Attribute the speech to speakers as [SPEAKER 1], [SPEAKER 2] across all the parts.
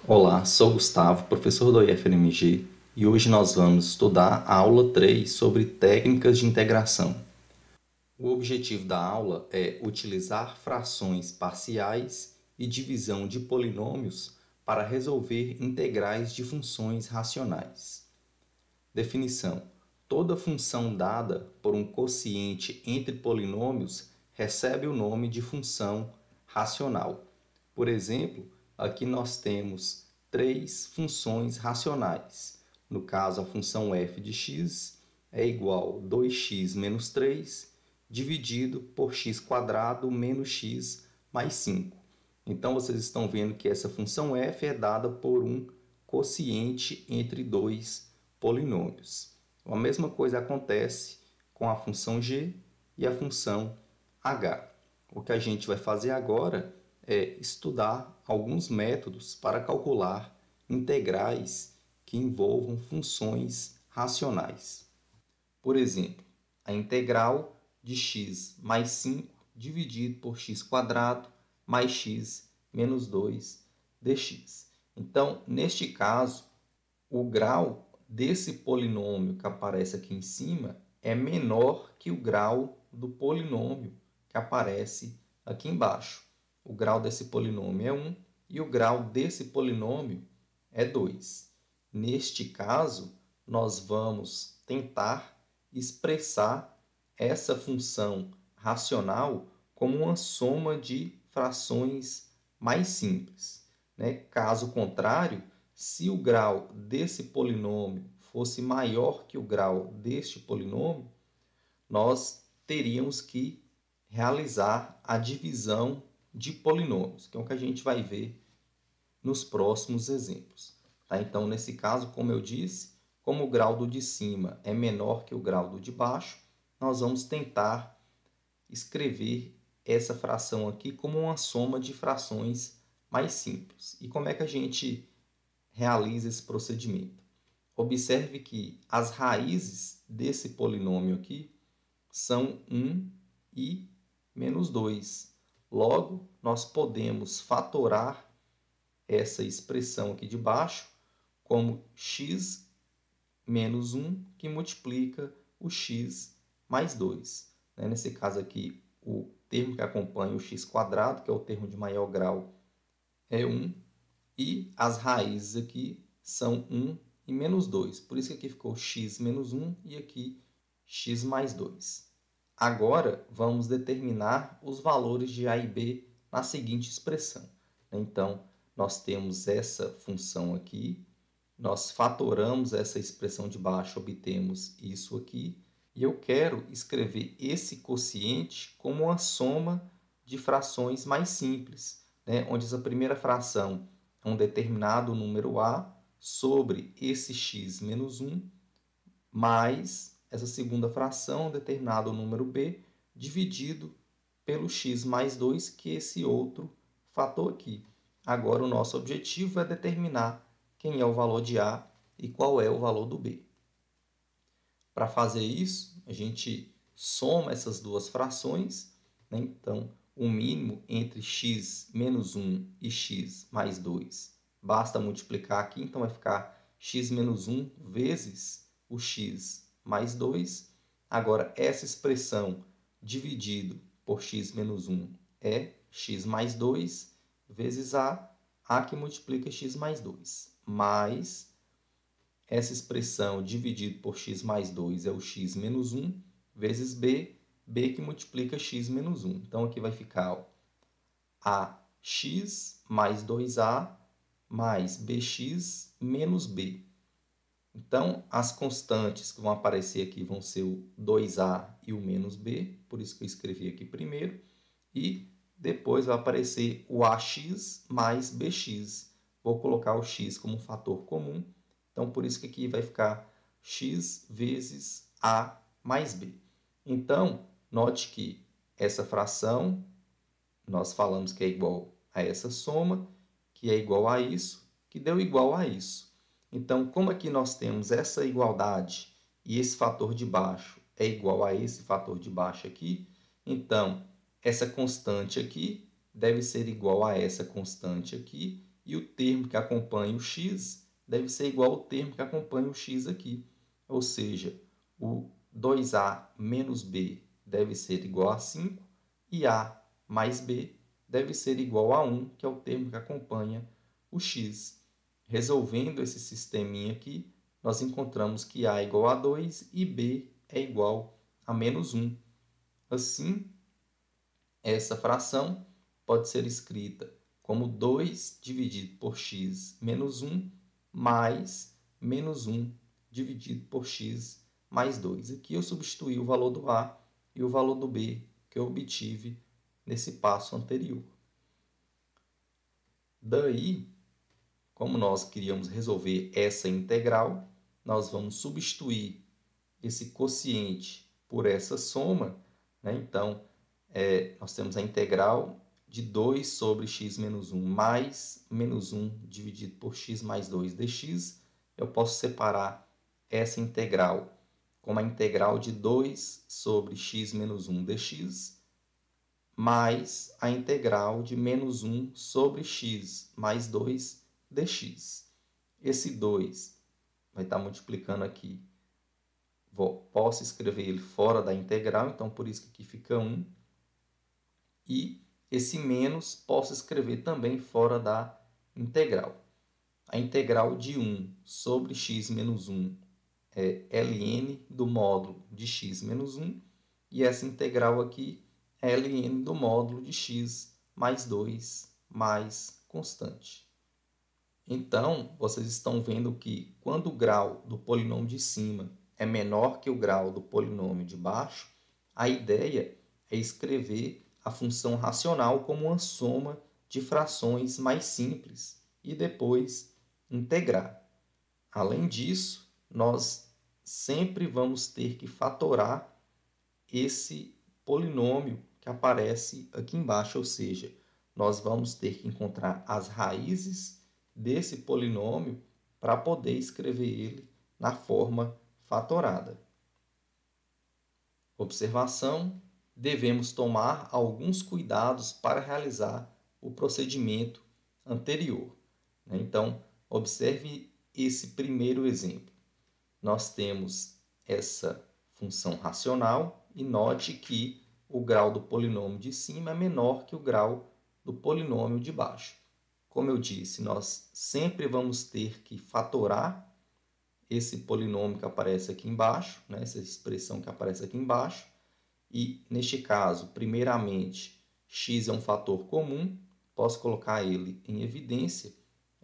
[SPEAKER 1] Olá, sou Gustavo, professor do IFMG, e hoje nós vamos estudar a aula 3 sobre técnicas de integração. O objetivo da aula é utilizar frações parciais e divisão de polinômios para resolver integrais de funções racionais. Definição: toda função dada por um quociente entre polinômios recebe o nome de função racional. Por exemplo, aqui nós temos três funções racionais. No caso, a função f de x é igual a 2x menos 3 dividido por x² menos x mais 5. Então, vocês estão vendo que essa função f é dada por um quociente entre dois polinômios. A mesma coisa acontece com a função g e a função h. O que a gente vai fazer agora é estudar alguns métodos para calcular integrais que envolvam funções racionais. Por exemplo, a integral de x mais 5 dividido por x² mais x menos 2 dx. Então, neste caso, o grau desse polinômio que aparece aqui em cima é menor que o grau do polinômio que aparece aqui embaixo. O grau desse polinômio é 1 e o grau desse polinômio é 2. Neste caso, nós vamos tentar expressar essa função racional como uma soma de frações mais simples, né? Caso contrário, se o grau desse polinômio fosse maior que o grau deste polinômio, nós teríamos que realizar a divisão de polinômios, que é o que a gente vai ver nos próximos exemplos. Tá? Então, nesse caso, como eu disse, como o grau do de cima é menor que o grau do de baixo, nós vamos tentar escrever essa fração aqui como uma soma de frações mais simples. E como é que a gente realiza esse procedimento? Observe que as raízes desse polinômio aqui são 1 e menos 2. Logo, nós podemos fatorar essa expressão aqui de baixo como x menos 1, que multiplica o x mais 2. Nesse caso aqui, o termo que acompanha o x², que é o termo de maior grau, é 1. E as raízes aqui são 1 e menos 2. Por isso que aqui ficou x menos 1 e aqui x mais 2. Agora, vamos determinar os valores de a e b na seguinte expressão. Então, nós temos essa função aqui, nós fatoramos essa expressão de baixo, obtemos isso aqui, e eu quero escrever esse quociente como uma soma de frações mais simples, né? Onde essa primeira fração é um determinado número a sobre esse x menos 1, mais essa segunda fração, um determinado número b, dividido pelo x mais 2, que é esse outro fator aqui. Agora, o nosso objetivo é determinar quem é o valor de a e qual é o valor do b. Para fazer isso, a gente soma essas duas frações, né? Então, o mínimo entre x menos 1 e x mais 2, basta multiplicar aqui, então vai ficar x menos 1 vezes o x mais 2. Agora, essa expressão dividido por x menos 1 é x mais 2 vezes a que multiplica x mais 2, mais essa expressão dividido por x mais 2 é o x menos 1 vezes b, b que multiplica x menos 1. Então, aqui vai ficar ax mais 2a mais bx menos b. Então, as constantes que vão aparecer aqui vão ser o 2a e o menos b, por isso que eu escrevi aqui primeiro, e depois vai aparecer o ax mais bx. Vou colocar o x como um fator comum, então por isso que aqui vai ficar x vezes a mais b. Então, note que essa fração, nós falamos que é igual a essa soma, que é igual a isso, que deu igual a isso. Então, como aqui nós temos essa igualdade e esse fator de baixo é igual a esse fator de baixo aqui, então, essa constante aqui deve ser igual a essa constante aqui e o termo que acompanha o x deve ser igual ao termo que acompanha o x aqui. Ou seja, o 2a menos b deve ser igual a 5 e a mais b deve ser igual a 1, que é o termo que acompanha o x. Resolvendo esse sisteminha aqui, nós encontramos que a é igual a 2 e b é igual a menos 1. Assim, essa fração pode ser escrita como 2 dividido por x menos 1 mais menos 1 dividido por x mais 2. Aqui eu substituí o valor do a e o valor do b que eu obtive nesse passo anterior. Daí, como nós queríamos resolver essa integral, nós vamos substituir esse quociente por essa soma, né? Então, nós temos a integral de 2 sobre x menos 1 mais menos 1 dividido por x mais 2 dx. Eu posso separar essa integral como a integral de 2 sobre x menos 1 dx mais a integral de menos 1 sobre x mais 2 dx. Esse 2 vai estar multiplicando aqui. Posso escrever ele fora da integral, então por isso que aqui fica 1. E esse menos posso escrever também fora da integral. A integral de 1 sobre x menos 1 é ln do módulo de x menos 1. E essa integral aqui é ln do módulo de x mais 2 mais constante. Então, vocês estão vendo que quando o grau do polinômio de cima é menor que o grau do polinômio de baixo, a ideia é escrever a função racional como uma soma de frações mais simples e depois integrar. Além disso, nós sempre vamos ter que fatorar esse polinômio que aparece aqui embaixo, ou seja, nós vamos ter que encontrar as raízes desse polinômio para poder escrever ele na forma fatorada. Observação: devemos tomar alguns cuidados para realizar o procedimento anterior. Então, observe esse primeiro exemplo. Nós temos essa função racional e note que o grau do polinômio de cima é menor que o grau do polinômio de baixo. Como eu disse, nós sempre vamos ter que fatorar esse polinômio que aparece aqui embaixo, né? Essa expressão que aparece aqui embaixo. E, neste caso, primeiramente, x é um fator comum, posso colocar ele em evidência.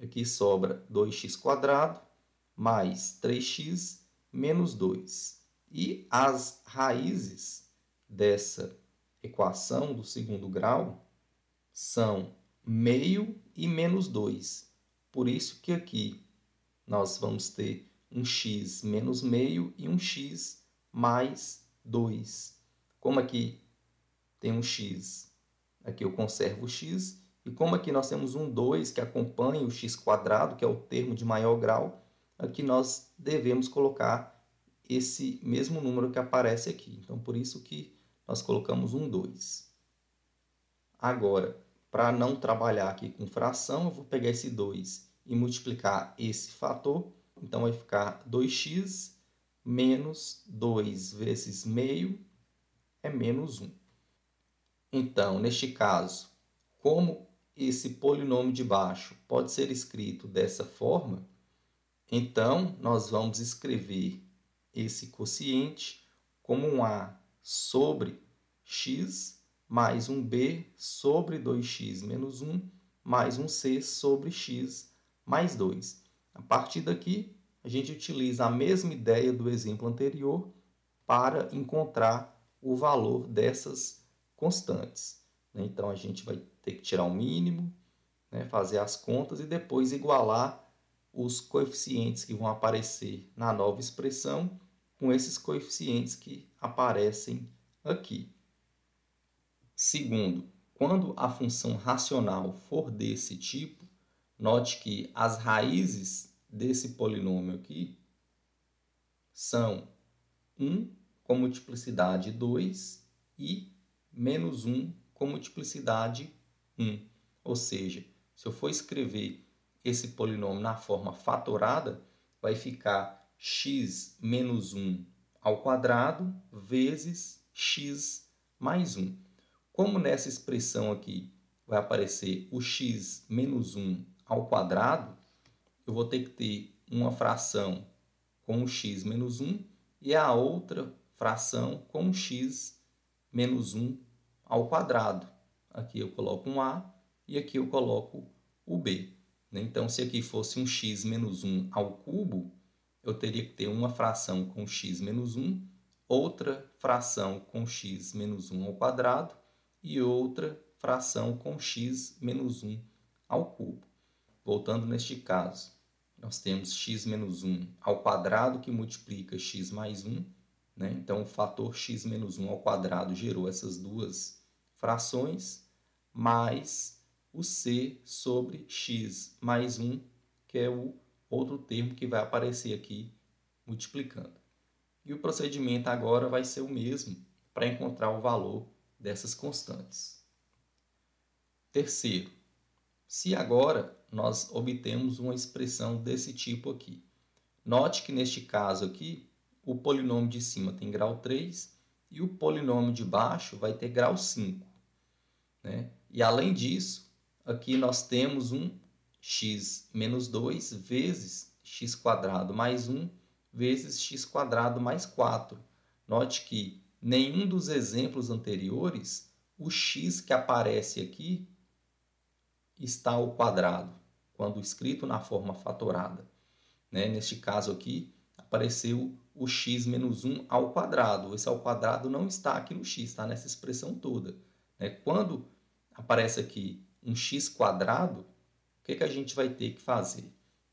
[SPEAKER 1] Aqui sobra 2x² mais 3x menos 2. E as raízes dessa equação do segundo grau são meio e menos 2. Por isso que aqui nós vamos ter um x menos meio e um x mais 2. Como aqui tem um x, aqui eu conservo o x. E como aqui nós temos um 2 que acompanha o x², que é o termo de maior grau, aqui nós devemos colocar esse mesmo número que aparece aqui. Então, por isso que nós colocamos um 2. Agora, para não trabalhar aqui com fração, eu vou pegar esse 2 e multiplicar esse fator. Então, vai ficar 2x menos 2 vezes meio é menos 1. Então, neste caso, como esse polinômio de baixo pode ser escrito dessa forma, então nós vamos escrever esse quociente como um a sobre x mais um b sobre 2x menos 1 mais um c sobre x mais 2. A partir daqui, a gente utiliza a mesma ideia do exemplo anterior para encontrar o valor dessas constantes. Então, a gente vai ter que tirar o mínimo, fazer as contas e depois igualar os coeficientes que vão aparecer na nova expressão com esses coeficientes que aparecem aqui. Segundo, quando a função racional for desse tipo, note que as raízes desse polinômio aqui são 1 com multiplicidade 2 e menos 1 com multiplicidade 1. Ou seja, se eu for escrever esse polinômio na forma fatorada, vai ficar x menos 1 ao quadrado vezes x mais 1. Como nessa expressão aqui vai aparecer o x menos 1 ao quadrado, eu vou ter que ter uma fração com o x menos 1 e a outra fração com o x menos 1 ao quadrado. Aqui eu coloco um a e aqui eu coloco o b. Então, se aqui fosse um x menos 1 ao cubo, eu teria que ter uma fração com x menos 1, outra fração com x menos 1 ao quadrado e outra fração com x menos 1 ao cubo. Voltando neste caso, nós temos x menos 1 ao quadrado que multiplica x mais 1. Então, o fator x menos 1 ao quadrado gerou essas duas frações, mais o c sobre x mais 1, que é o outro termo que vai aparecer aqui multiplicando. E o procedimento agora vai ser o mesmo para encontrar o valor dessas constantes. Terceiro, se agora nós obtemos uma expressão desse tipo aqui. Note que neste caso aqui, o polinômio de cima tem grau 3 e o polinômio de baixo vai ter grau 5. E além disso, aqui nós temos um x menos 2 vezes x² mais 1 vezes x² mais 4. Note que nenhum dos exemplos anteriores, o x que aparece aqui está ao quadrado, quando escrito na forma fatorada. Neste caso aqui, apareceu o x menos 1 ao quadrado. Esse ao quadrado não está aqui no x, está nessa expressão toda. Quando aparece aqui um x², o que a gente vai ter que fazer?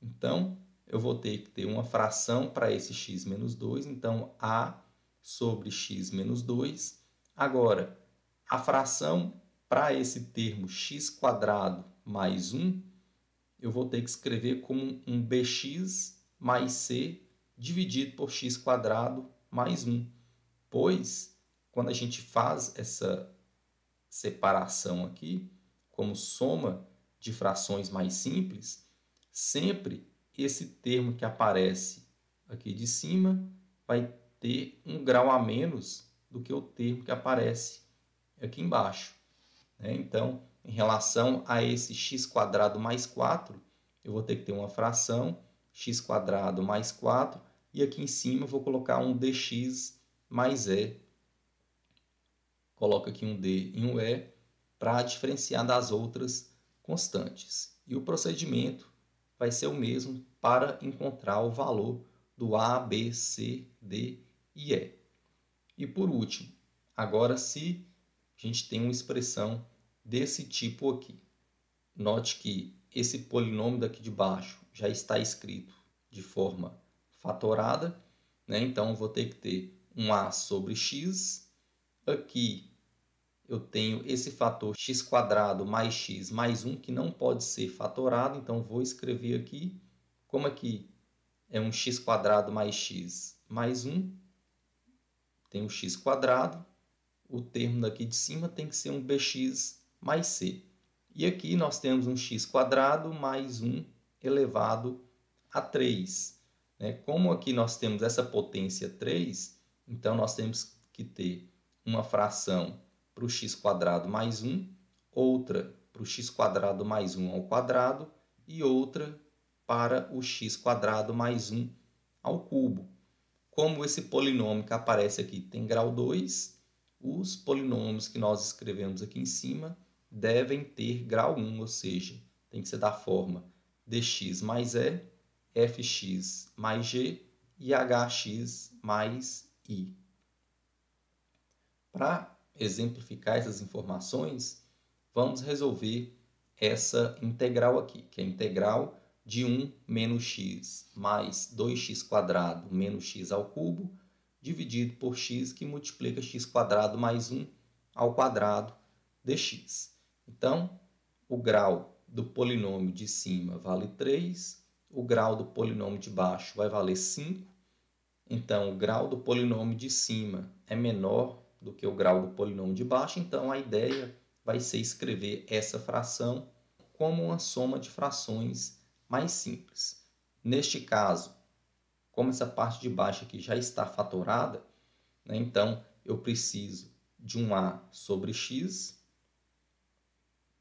[SPEAKER 1] Então, eu vou ter que ter uma fração para esse x menos 2, então a sobre x menos 2. Agora, a fração para esse termo x² mais 1, eu vou ter que escrever como um bx mais c dividido por x² mais 1, pois quando a gente faz essa separação aqui, como soma de frações mais simples, sempre esse termo que aparece aqui de cima vai ter um grau a menos do que o termo que aparece aqui embaixo. Então, em relação a esse x² mais 4, eu vou ter que ter uma fração x² mais 4 e aqui em cima eu vou colocar um dx mais e. Coloco aqui um d e um e para diferenciar das outras constantes. E o procedimento vai ser o mesmo para encontrar o valor do a, b, c, d e e. E por último, agora se a gente tem uma expressão desse tipo aqui. Note que esse polinômio daqui de baixo já está escrito de forma fatorada. Então, eu vou ter que ter um a sobre x. Aqui eu tenho esse fator x² mais x mais 1, que não pode ser fatorado. Então, vou escrever aqui, como aqui é um x² mais x mais 1, tem o x², o termo daqui de cima tem que ser um bx mais c. E aqui nós temos um x² mais 1 elevado a 3. Como aqui nós temos essa potência 3, então nós temos que ter uma fração para o x² mais 1, outra para o x² mais 1 ao quadrado e outra para o x² mais 1 ao cubo. Como esse polinômio que aparece aqui tem grau 2, os polinômios que nós escrevemos aqui em cima devem ter grau 1, ou seja, tem que ser da forma dx mais e, fx mais g e hx mais i. Para exemplificar essas informações, vamos resolver essa integral aqui, que é a integral de 1 menos x mais 2x² menos x ao cubo, dividido por x, que multiplica x² mais 1 ao quadrado dx. Então, o grau do polinômio de cima vale 3, o grau do polinômio de baixo vai valer 5. Então, o grau do polinômio de cima é menor do que o grau do polinômio de baixo, então a ideia vai ser escrever essa fração como uma soma de frações mais simples. Neste caso, como essa parte de baixo aqui já está fatorada, né, então eu preciso de um a sobre x,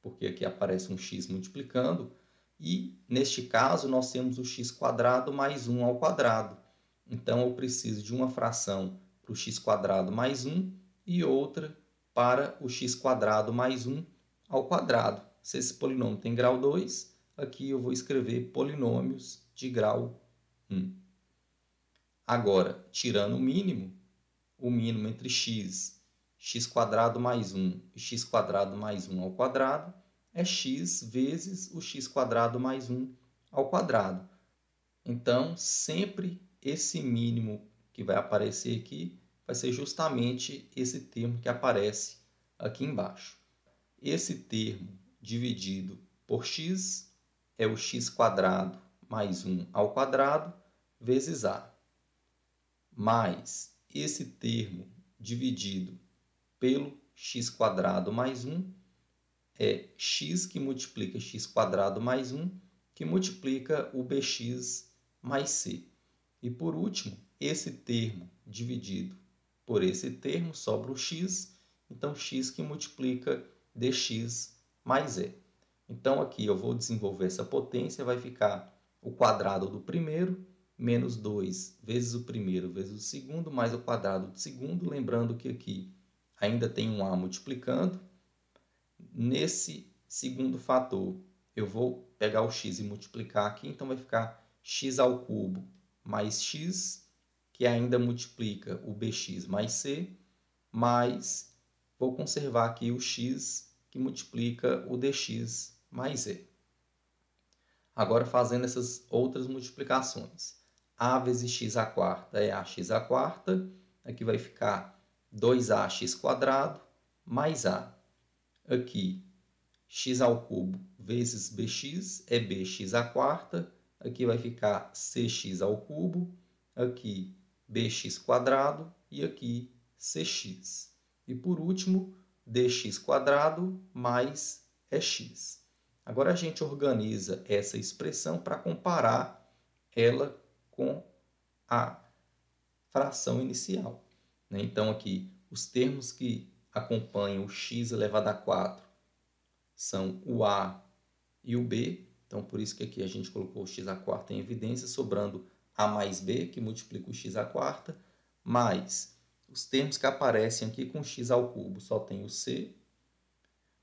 [SPEAKER 1] porque aqui aparece um x multiplicando, e neste caso nós temos o x² mais 1 ao quadrado. Então eu preciso de uma fração para o x² mais 1 e outra para o x² mais 1 ao quadrado. Se esse polinômio tem grau 2, aqui eu vou escrever polinômios de grau 1. Agora, tirando o mínimo entre x² mais 1 e x² mais 1 ao quadrado, é x vezes o x² mais 1 ao quadrado. Então, sempre esse mínimo que vai aparecer aqui vai ser justamente esse termo que aparece aqui embaixo. Esse termo dividido por x é o x² mais 1 ao quadrado vezes a. Mais esse termo dividido pelo x² mais 1 é x que multiplica x² mais 1, que multiplica o bx mais c. E por último, esse termo dividido por esse termo sobra o x, então x que multiplica dx mais e. Então aqui eu vou desenvolver essa potência, vai ficar o quadrado do primeiro menos 2 vezes o primeiro vezes o segundo, mais o quadrado do segundo. Lembrando que aqui ainda tem um a multiplicando. Nesse segundo fator, eu vou pegar o x e multiplicar aqui, então vai ficar x ao cubo mais x, que ainda multiplica o bx mais c, mais vou conservar aqui o x, que multiplica o dx mais e. Agora, fazendo essas outras multiplicações. A vezes x² é ax², aqui vai ficar 2ax² mais a. Aqui, x ao cubo vezes bx é bx², aqui vai ficar cx ao cubo, aqui bx² e aqui cx. E por último, dx² mais x. Agora a gente organiza essa expressão para comparar ela com a fração inicial. Então aqui, os termos que acompanham o x elevado a 4 são o a e o b. Então por isso que aqui a gente colocou o x² em evidência, sobrando a mais b, que multiplica o x², mais os termos que aparecem aqui com x ao cubo, só tem o c.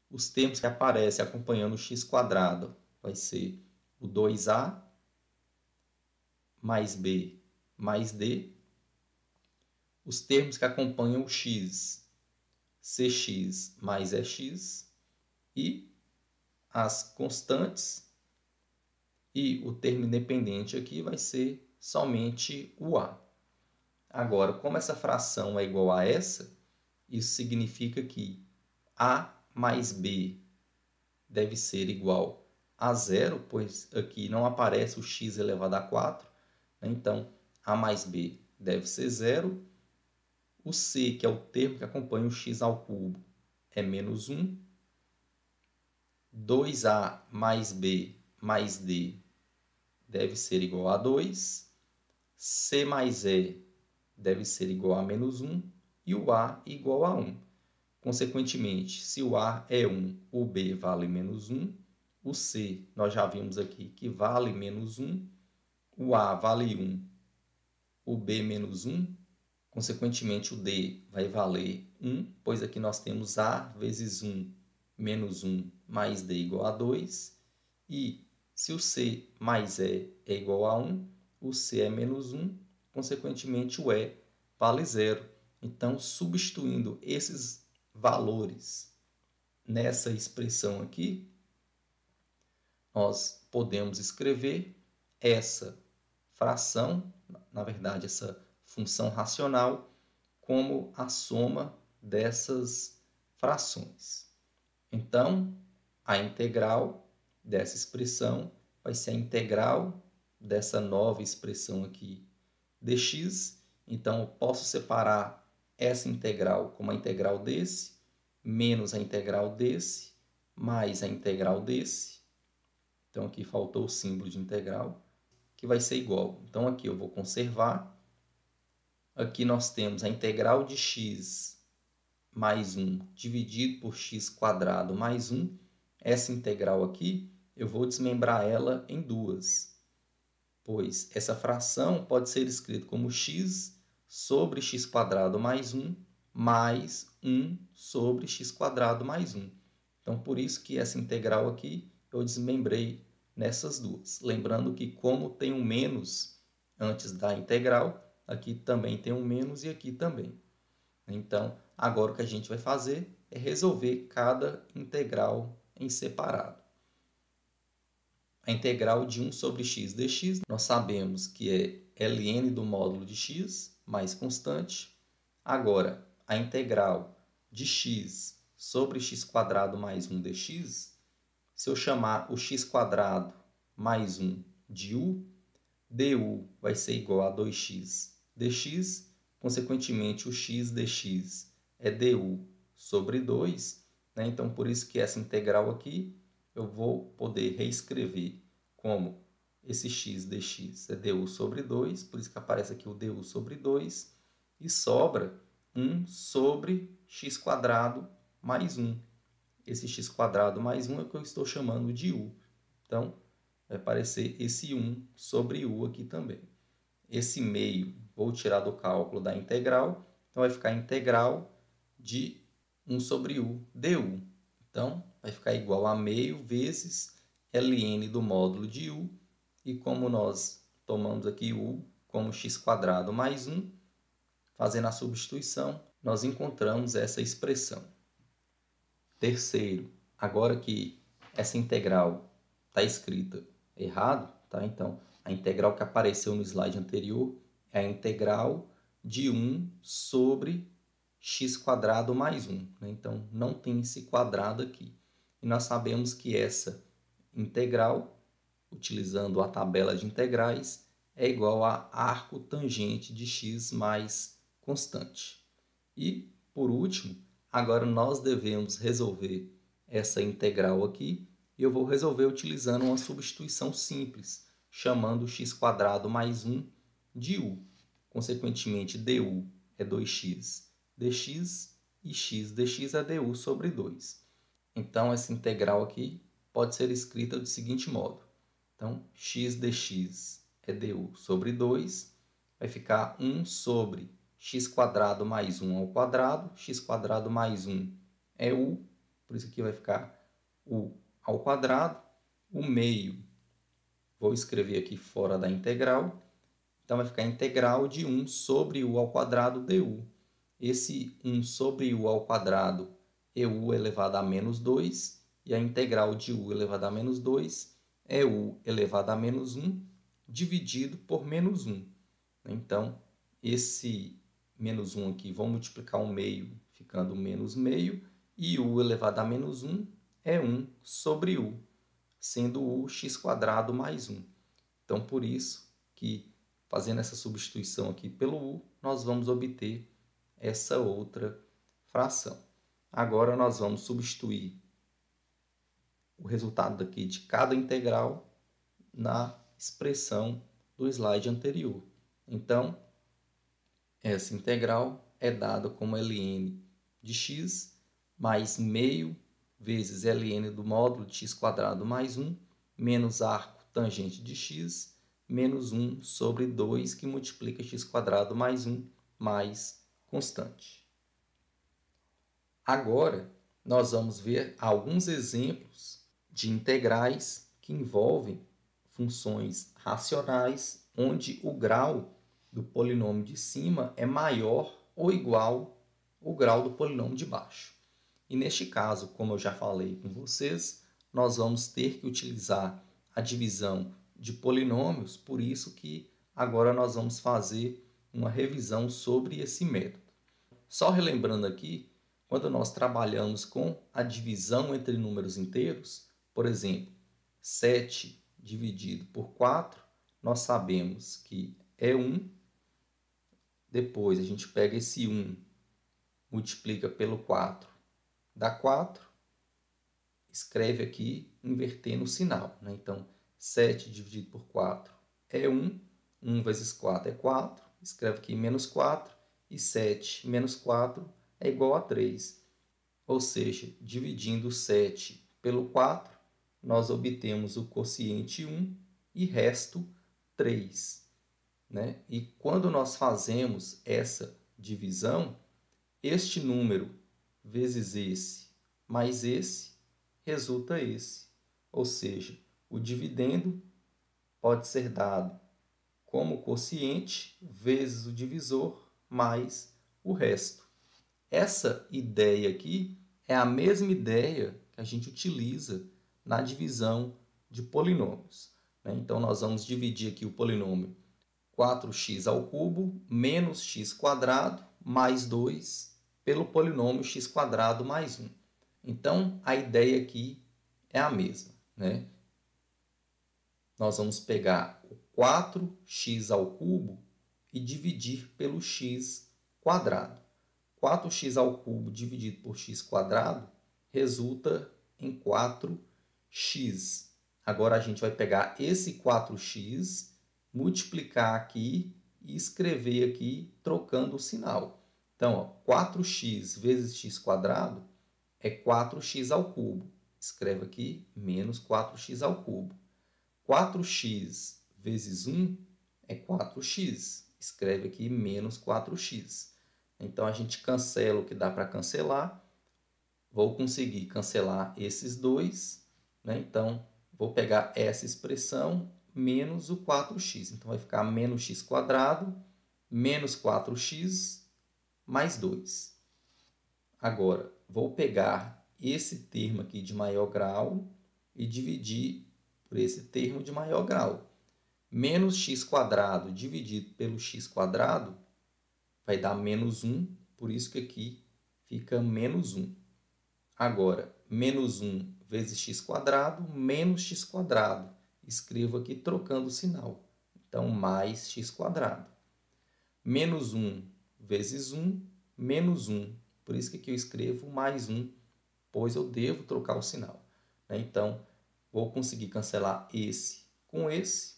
[SPEAKER 1] Os termos que aparecem acompanhando o x² vai ser o 2a mais b mais d. Os termos que acompanham o x, cx mais ex. E as constantes. E o termo independente aqui vai ser somente o a. Agora, como essa fração é igual a essa, isso significa que a mais b deve ser igual a zero, pois aqui não aparece o x elevado a 4. Então, a mais b deve ser zero. O c, que é o termo que acompanha o x ao cubo, é menos 1. 2a mais b mais d deve ser igual a 2. C mais e deve ser igual a menos 1. E o a igual a 1. Consequentemente, se o a é 1, o b vale menos 1. O c, nós já vimos aqui que vale menos 1. O a vale 1, o b menos 1. Consequentemente, o d vai valer 1, pois aqui nós temos a vezes 1 menos 1 mais d igual a 2. E se o c mais e é igual a 1, o c é menos 1, consequentemente o e vale 0. Então, substituindo esses valores nessa expressão aqui, nós podemos escrever essa fração, na verdade, essa função racional, como a soma dessas frações. Então, a integral dessa expressão vai ser a integral dessa nova expressão aqui, dx. Então, eu posso separar essa integral como a integral desse, menos a integral desse, mais a integral desse. Então aqui faltou o símbolo de integral, que vai ser igual. Então aqui eu vou conservar. Aqui nós temos a integral de x mais 1 dividido por x² mais 1. Essa integral aqui, eu vou desmembrar ela em duas, pois essa fração pode ser escrita como x sobre x² mais 1 mais 1 sobre x² mais 1. Então, por isso que essa integral aqui eu desmembrei nessas duas. Lembrando que como tem um menos antes da integral, aqui também tem um menos e aqui também. Então, agora o que a gente vai fazer é resolver cada integral em separado. A integral de 1 sobre x dx, nós sabemos que é ln do módulo de x, mais constante. Agora, a integral de x sobre x² mais 1 dx, se eu chamar o x² mais 1 de u, du vai ser igual a 2x dx, consequentemente o x dx é du sobre 2, né? Então, por isso que essa integral aqui eu vou poder reescrever como esse x dx é du sobre 2, por isso que aparece aqui o du sobre 2, e sobra 1 sobre x² mais 1. Esse x² mais 1 é o que eu estou chamando de u. Então, vai aparecer esse 1 sobre u aqui também. Esse meio vou tirar do cálculo da integral, então vai ficar a integral de 1 sobre u du. Então, vai ficar igual a meio vezes ln do módulo de u, e como nós tomamos aqui u como x² mais 1, fazendo a substituição, nós encontramos essa expressão. Terceiro, agora que essa integral está escrita errado, tá? Então, a integral que apareceu no slide anterior é a integral de 1 sobre x² mais 1. Né? Então, não tem esse quadrado aqui. E nós sabemos que essa integral, utilizando a tabela de integrais, é igual a arco tangente de x mais constante. E, por último, agora nós devemos resolver essa integral aqui, e eu vou resolver utilizando uma substituição simples, chamando x² mais 1 de u. Consequentemente, du é 2x dx e x dx é du sobre 2. Então, essa integral aqui pode ser escrita do seguinte modo. Então, x dx é du sobre 2, vai ficar 1 sobre x² mais 1 ao quadrado, x² mais 1 é u, por isso aqui vai ficar u ao quadrado, o meio vou escrever aqui fora da integral, então vai ficar a integral de 1 sobre u ao quadrado du. Esse 1 sobre u ao quadrado é u elevado a menos 2, e a integral de u elevado a menos 2 é u elevado a menos 1 dividido por menos 1. Então, esse menos 1 aqui, vou multiplicar o meio, ficando menos meio, e u elevado a menos 1 é 1 sobre u, sendo u x² mais 1. Então, por isso que, fazendo essa substituição aqui pelo u, nós vamos obter essa outra fração. Agora, nós vamos substituir o resultado daqui de cada integral na expressão do slide anterior. Então, essa integral é dada como ln de x mais meio vezes ln do módulo de x² mais 1 menos arco tangente de x menos 1 sobre 2 que multiplica x² mais 1 mais constante. Agora, nós vamos ver alguns exemplos de integrais que envolvem funções racionais onde o grau do polinômio de cima é maior ou igual ao grau do polinômio de baixo. E neste caso, como eu já falei com vocês, nós vamos ter que utilizar a divisão de polinômios, por isso que agora nós vamos fazer uma revisão sobre esse método. Só relembrando aqui, quando nós trabalhamos com a divisão entre números inteiros, por exemplo, 7 dividido por 4, nós sabemos que é 1. Depois a gente pega esse 1, multiplica pelo 4, dá 4. escreve aqui invertendo o sinal, né? Então, 7 dividido por 4 é 1. 1 vezes 4 é 4. Escreve aqui menos 4. E 7 menos 4 é igual a 3. Ou seja, dividindo 7 pelo 4, nós obtemos o quociente 1 e resto 3. Né? E quando nós fazemos essa divisão, este número vezes esse mais esse resulta esse. Ou seja, o dividendo pode ser dado como quociente vezes o divisor mais o resto. Essa ideia aqui é a mesma ideia que a gente utiliza na divisão de polinômios. Né? Então, nós vamos dividir aqui o polinômio 4x ao cubo menos x quadrado mais 2 pelo polinômio x quadrado mais 1. Então, a ideia aqui é a mesma. Né? Nós vamos pegar o 4x ao cubo e dividir pelo x quadrado. 4x ao cubo dividido por x quadrado resulta em 4x. Agora a gente vai pegar esse 4x, multiplicar aqui e escrever aqui trocando o sinal. Então, ó, 4x vezes x quadrado é 4x ao cubo. Escreve aqui menos 4x ao cubo. 4x vezes 1 é 4x. Escreve aqui menos 4x. Então, a gente cancela o que dá para cancelar. Vou conseguir cancelar esses dois. Né? Então, vou pegar essa expressão menos o 4x. Então, vai ficar menos x quadrado menos 4x mais 2. Agora, vou pegar esse termo aqui de maior grau e dividir por esse termo de maior grau. Menos x quadrado dividido pelo x quadrado vai dar menos 1, por isso que aqui fica menos 1. Agora, menos 1 vezes x quadrado menos x quadrado. Escrevo aqui trocando o sinal. Então, mais x quadrado. Menos 1 vezes 1, menos 1. Por isso que aqui eu escrevo mais 1, pois eu devo trocar o sinal. Então, vou conseguir cancelar esse com esse.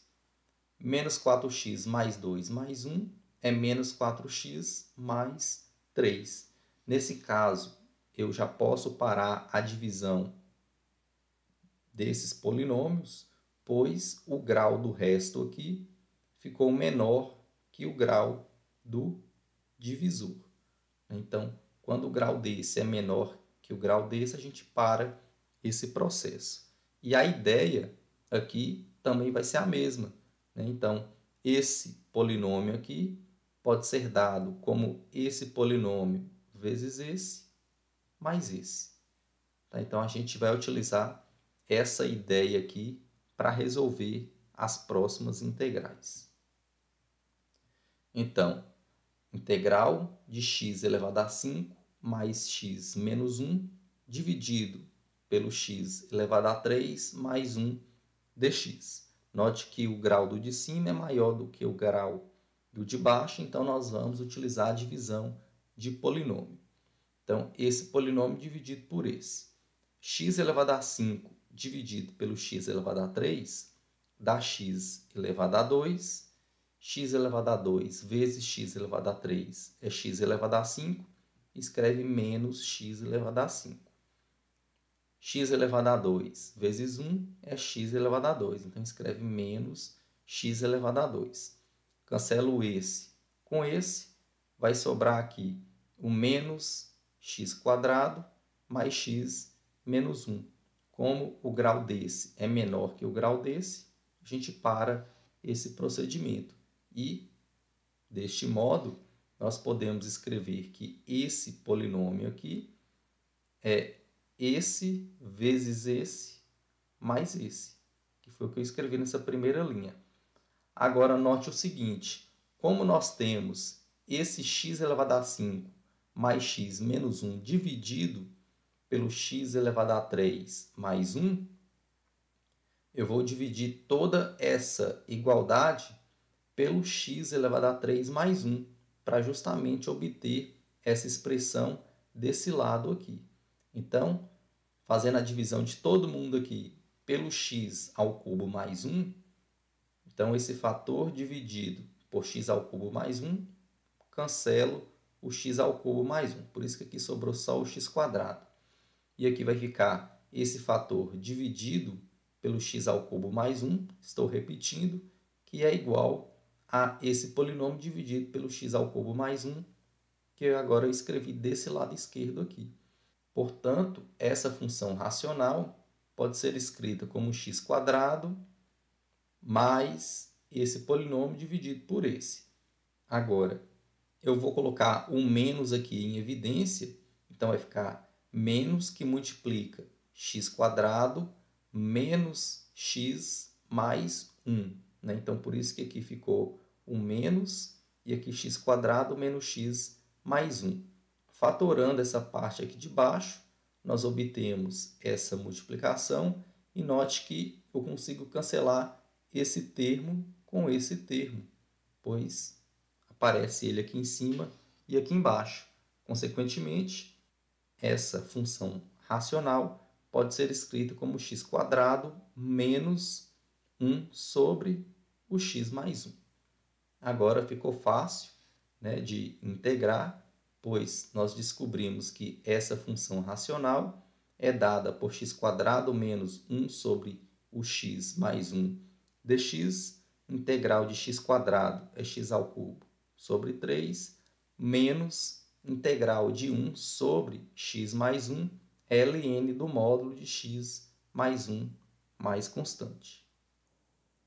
[SPEAKER 1] Menos 4x mais 2 mais 1 é menos 4x mais 3. Nesse caso, eu já posso parar a divisão desses polinômios, pois o grau do resto aqui ficou menor que o grau do divisor. Então, quando o grau desse é menor que o grau desse, a gente para esse processo. E a ideia aqui também vai ser a mesma. Né? Então, esse polinômio aqui pode ser dado como esse polinômio vezes esse mais esse. Tá? Então, a gente vai utilizar essa ideia aqui para resolver as próximas integrais. Então, integral de x elevado a 5 mais x menos 1 dividido pelo x elevado a 3 mais 1 dx. Note que o grau do de cima é maior do que o grau do de baixo, então nós vamos utilizar a divisão de polinômio. Então, esse polinômio dividido por esse. X elevado a 5 dividido pelo x elevado a 3 dá x elevado a 2. X elevado a 2 vezes x elevado a 3 é x elevado a 5. Escreve menos x elevado a 5. X elevado a 2 vezes 1 é x elevado a 2. Então, escreve menos x elevado a 2. Cancelo esse com esse. Vai sobrar aqui o menos x quadrado mais x menos 1. Como o grau desse é menor que o grau desse, a gente para esse procedimento. E, deste modo, nós podemos escrever que esse polinômio aqui é esse vezes esse mais esse, que foi o que eu escrevi nessa primeira linha. Agora, note o seguinte, como nós temos esse x elevado a 5 mais x menos 1 dividido pelo x elevado a 3 mais 1, eu vou dividir toda essa igualdade pelo x elevado a 3 mais 1, para justamente obter essa expressão desse lado aqui. Então, fazendo a divisão de todo mundo aqui pelo x ao cubo mais 1, então esse fator dividido por x ao cubo mais 1, cancelo o x ao cubo mais 1. Por isso que aqui sobrou só o x quadrado. E aqui vai ficar esse fator dividido pelo x ao cubo mais 1, estou repetindo, que é igual a esse polinômio dividido pelo x ao cubo mais 1, que agora eu escrevi desse lado esquerdo aqui. Portanto, essa função racional pode ser escrita como x quadrado mais esse polinômio dividido por esse. Agora, eu vou colocar um menos aqui em evidência, então vai ficar menos que multiplica x quadrado menos x mais 1. Né? Então, por isso que aqui ficou um menos e aqui x quadrado menos x mais 1. Fatorando essa parte aqui de baixo, nós obtemos essa multiplicação e note que eu consigo cancelar esse termo com esse termo, pois aparece ele aqui em cima e aqui embaixo. Consequentemente, essa função racional pode ser escrita como x quadrado menos 1 sobre o x mais 1. Agora ficou fácil, né, de integrar, pois nós descobrimos que essa função racional é dada por x quadrado menos 1 sobre o x mais 1 dx, integral de x quadrado é x ao cubo sobre 3, menos integral de 1 sobre x mais 1, ln do módulo de x mais 1 mais constante.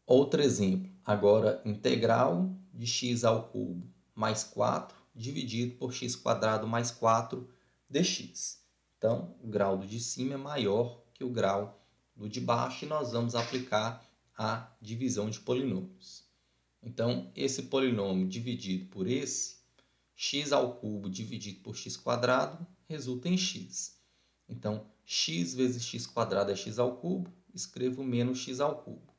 [SPEAKER 1] Outro exemplo, agora integral de x ao cubo mais 4 dividido por x quadrado mais 4 dx. Então, o grau do de cima é maior que o grau do de baixo e nós vamos aplicar a divisão de polinômios. Então, esse polinômio dividido por esse, x ao cubo dividido por x quadrado, resulta em x. Então, x vezes x quadrado é x ao cubo, escrevo menos x ao cubo.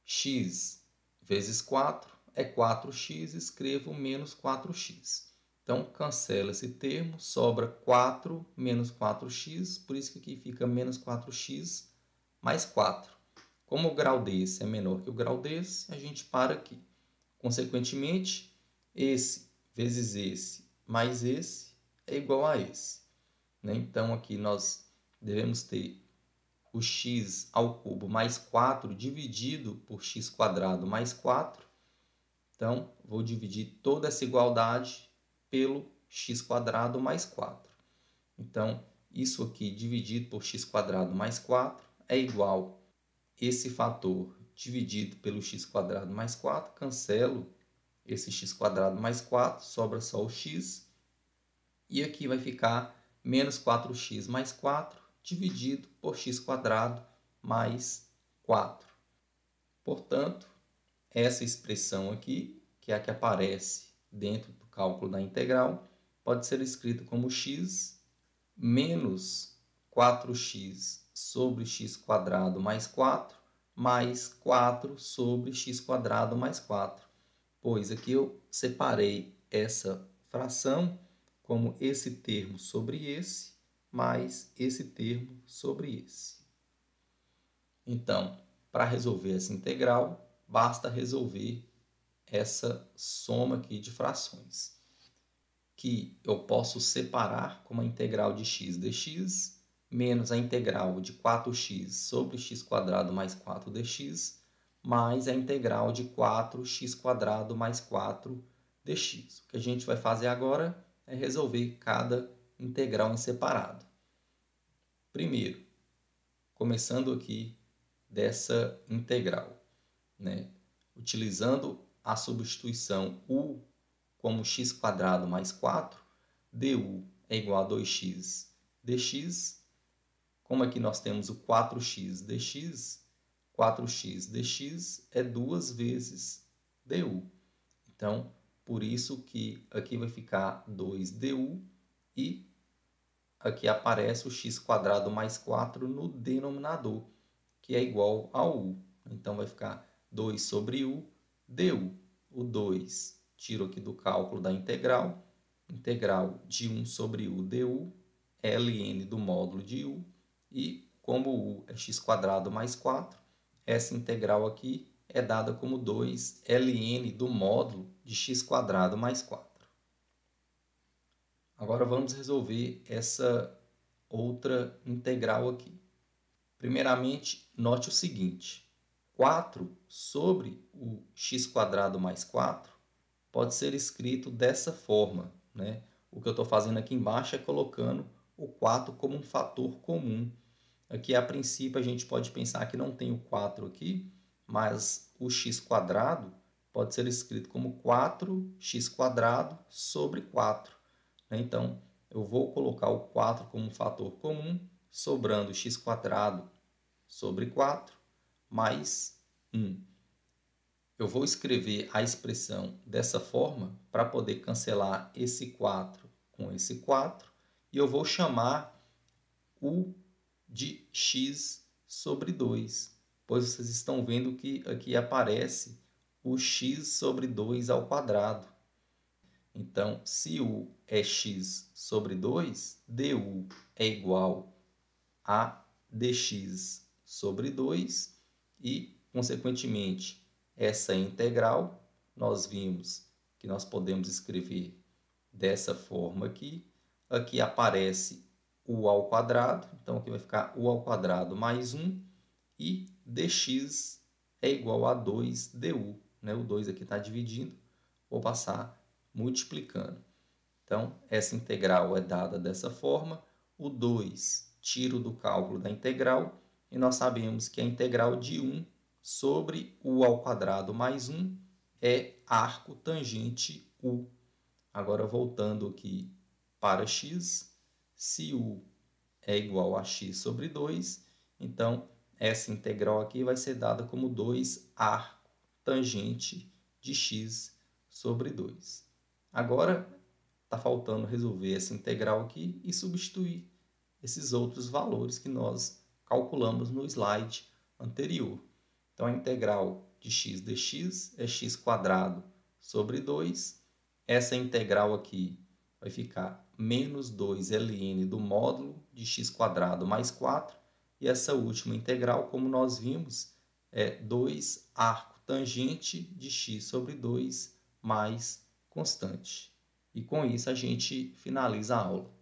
[SPEAKER 1] X vezes 4 é 4x, escrevo menos 4x. Então, cancela esse termo, sobra 4 menos 4x, por isso que aqui fica menos 4x mais 4. Como o grau desse é menor que o grau desse, a gente para aqui. Consequentemente, esse vezes esse mais esse é igual a esse. Né? Então, aqui nós devemos ter o x ao cubo mais 4 dividido por x quadrado mais 4. Então, vou dividir toda essa igualdade pelo x quadrado mais 4. Então, isso aqui dividido por x quadrado mais 4 é igual a esse fator dividido pelo x quadrado mais 4. Cancelo esse x quadrado mais 4, sobra só o x. E aqui vai ficar menos 4x mais 4 dividido por x quadrado mais 4. Portanto, essa expressão aqui, que é a que aparece dentro do cálculo da integral, pode ser escrita como x menos 4x sobre x quadrado mais 4 mais 4 sobre x quadrado mais 4. Pois aqui eu separei essa fração como esse termo sobre esse, mais esse termo sobre esse. Então, para resolver essa integral, basta resolver essa soma aqui de frações, que eu posso separar como a integral de x dx, menos a integral de 4x sobre x quadrado mais 4 dx, mais a integral de 4x quadrado mais 4 dx. O que a gente vai fazer agora é resolver cada integral em separado. Primeiro, começando aqui dessa integral, né? Utilizando a substituição u como x quadrado mais 4, du é igual a 2x dx. Como aqui nós temos o 4x dx, 4x dx é 2 vezes du. Então, por isso que aqui vai ficar 2du e aqui aparece o x quadrado mais 4 no denominador, que é igual ao u. Então, vai ficar 2 sobre u du. O 2 tiro aqui do cálculo da integral. Integral de 1 sobre u du, ln do módulo de u, E como u é x² mais 4, essa integral aqui é dada como 2 ln do módulo de x² mais 4. Agora vamos resolver essa outra integral aqui. Primeiramente, note o seguinte: 4 sobre o x² mais 4 pode ser escrito dessa forma, né? O que eu estou fazendo aqui embaixo é colocando o 4 como um fator comum. Aqui, a princípio, a gente pode pensar que não tem o 4 aqui, mas o x² pode ser escrito como 4x² sobre 4. Então, eu vou colocar o 4 como um fator comum, sobrando x² sobre 4 mais 1. Eu vou escrever a expressão dessa forma para poder cancelar esse 4 com esse 4, e eu vou chamar u de x sobre 2, pois vocês estão vendo que aqui aparece o x sobre 2 ao quadrado. Então, se u é x sobre 2, du é igual a dx sobre 2 e, consequentemente, essa integral nós vimos que nós podemos escrever dessa forma aqui. Aqui aparece u ao quadrado, então aqui vai ficar u ao quadrado mais 1 e dx é igual a 2 du. Né? O 2 aqui está dividindo, vou passar multiplicando. Então, essa integral é dada dessa forma. O 2 tiro do cálculo da integral e nós sabemos que a integral de 1 sobre u ao quadrado mais 1 é arco tangente u. Agora, voltando aqui para x, se u é igual a x sobre 2, então essa integral aqui vai ser dada como 2 arco tangente de x sobre 2. Agora, está faltando resolver essa integral aqui e substituir esses outros valores que nós calculamos no slide anterior. Então, a integral de x dx é x² sobre 2. Essa integral aqui vai ficar menos 2 ln do módulo de x² mais 4. E essa última integral, como nós vimos, é 2 arco tangente de x sobre 2 mais constante. E com isso a gente finaliza a aula.